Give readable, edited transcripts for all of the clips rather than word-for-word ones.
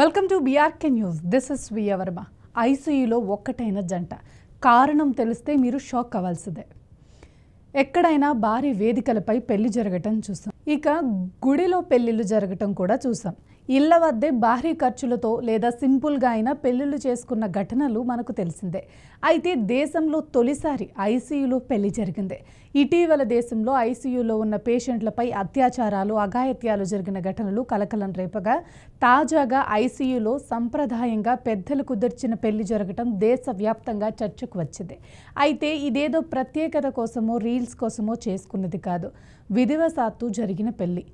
Welcome to BRK news. This is via Varma. ఐసీయూలో ఒక్కటైన జంట. కారణం తెలిస్తే మీరు షాక్ అవ్వాల్సిందే. ఎక్కడైనా భారీ వేదికలపై పెళ్లి జరగటం చూసాం. ఇక గుడిలో పెళ్లిళ్ళు జరగటం కూడా చూసాం. ఇళ్ల వద్దే భారీ ఖర్చులతో లేదా సింపుల్గా అయినా పెళ్లిళ్ళు చేసుకున్న ఘటనలు మనకు తెలిసిందే. అయితే దేశంలో తొలిసారి ఐసీయూలో పెళ్లి జరిగింది. ఇటీవల దేశంలో ఐసీయూలో ఉన్న పేషెంట్లపై అత్యాచారాలు, అఘాయిత్యాలు జరిగిన ఘటనలు కలకలం రేపగా తాజాగా ఐసీయూలో సంప్రదాయంగా పెద్దలు కుదిర్చిన పెళ్లి జరగటం దేశవ్యాప్తంగా చర్చకు వచ్చింది. అయితే ఇదేదో ప్రత్యేకత కోసమో రీల్స్ కోసమో చేసుకున్నది కాదు, విధివశాత్తు జరిగిన పెళ్లి.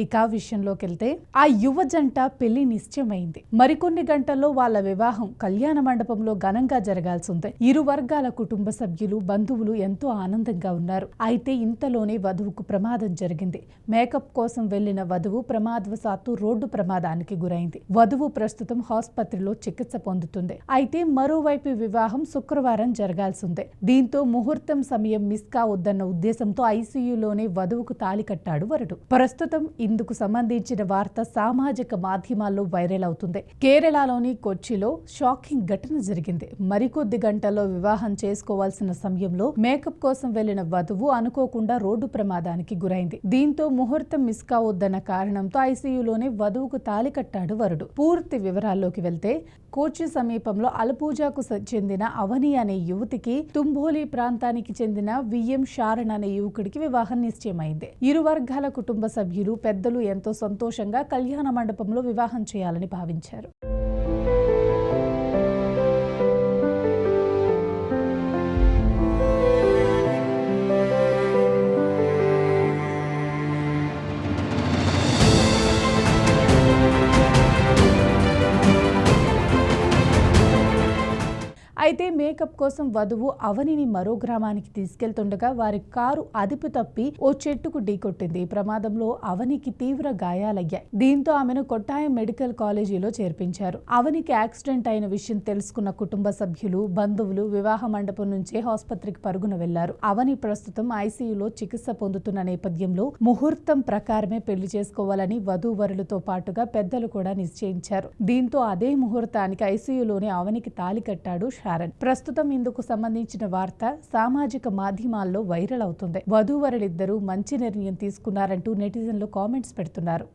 ఇక విషయంలోకి వెళ్తే ఆ యువ జంట పెళ్లి నిశ్చయమైంది. మరికొన్ని గంటల్లో వాళ్ళ వివాహం కళ్యాణ మండపంలో ఘనంగా జరగాల్సి ఉంది. ఇరు వర్గాల కుటుంబ సభ్యులు, బంధువులు ఎంతో ఆనందంగా ఉన్నారు. అయితే ఇంతలోనే వధువుకు ప్రమాదం జరిగింది. మేకప్ కోసం వెళ్లిన వధువు ప్రమాదవశాత్తు రోడ్డు ప్రమాదానికి గురైంది. వధువు ప్రస్తుతం ఆసుపత్రిలో చికిత్స పొందుతుంది. అయితే మరోవైపు వివాహం శుక్రవారం జరగాల్సి ఉంది. దీంతో ముహూర్తం సమయం మిస్ కావద్దన్న ఉద్దేశంతో ఐసీయూలోనే వధువుకు తాళి కట్టాడు వరుడు. ప్రస్తుతం ఇందుకు సంబంధించిన వార్త సామాజిక మాధ్యమాల్లో వైరల్ అవుతుంది. కేరళలోని కొచ్చిలో షాకింగ్ ఘటన జరిగింది. మరికొద్ది గంటల్లో వివాహం చేసుకోవాల్సిన సమయంలో మేకప్ కోసం వెళ్లిన వధువు అనుకోకుండా రోడ్డు ప్రమాదానికి గురైంది. దీంతో ముహూర్తం మిస్ కావద్దన్న కారణంతో ఐసీయూలోనే వధువుకు తాళి కట్టాడు వరుడు. పూర్తి వివరాల్లోకి వెళ్తే కోచి సమీపంలో అలపూజాకు చెందిన అవని అనే యువతికి తుంబోలి ప్రాంతానికి చెందిన విఎం షారణ్ అనే యువకుడికి వివాహం నిశ్చయమైంది. ఇరు వర్గాల కుటుంబ సభ్యులు, పెద్దలు ఎంతో సంతోషంగా కళ్యాణ మండపంలో వివాహం చేయాలని భావించారు. అయితే మేకప్ కోసం వధువు అవనిని మరో గ్రామానికి తీసుకెళ్తుండగా వారి కారు అదుపు తప్పి ఓ చెట్టుకు ఢీకొట్టింది. ఈ ప్రమాదంలో అవనికి తీవ్ర గాయాలయ్యాయి. దీంతో ఆమెను కొట్టాయం మెడికల్ కాలేజీలో చేర్పించారు. అవనికి యాక్సిడెంట్ అయిన విషయం తెలుసుకున్న కుటుంబ సభ్యులు, బంధువులు వివాహ మండపం నుంచే ఆసుపత్రికి పరుగున వెళ్లారు. అవని ప్రస్తుతం ఐసీయూలో చికిత్స పొందుతున్న నేపథ్యంలో ముహూర్తం ప్రకారమే పెళ్లి చేసుకోవాలని వధూవరులతో పాటుగా పెద్దలు కూడా నిశ్చయించారు. దీంతో అదే ముహూర్తానికి ఐసీయూలోనే అవనికి తాళి కట్టాడు షారణ్. ప్రస్తుతం ఇందుకు సంబంధించిన వార్త సామాజిక మాధ్యమాల్లో వైరల్ అవుతుంది. వధూవరులిద్దరూ మంచి నిర్ణయం తీసుకున్నారంటూ నెటిజన్లు కామెంట్స్ పెడుతున్నారు.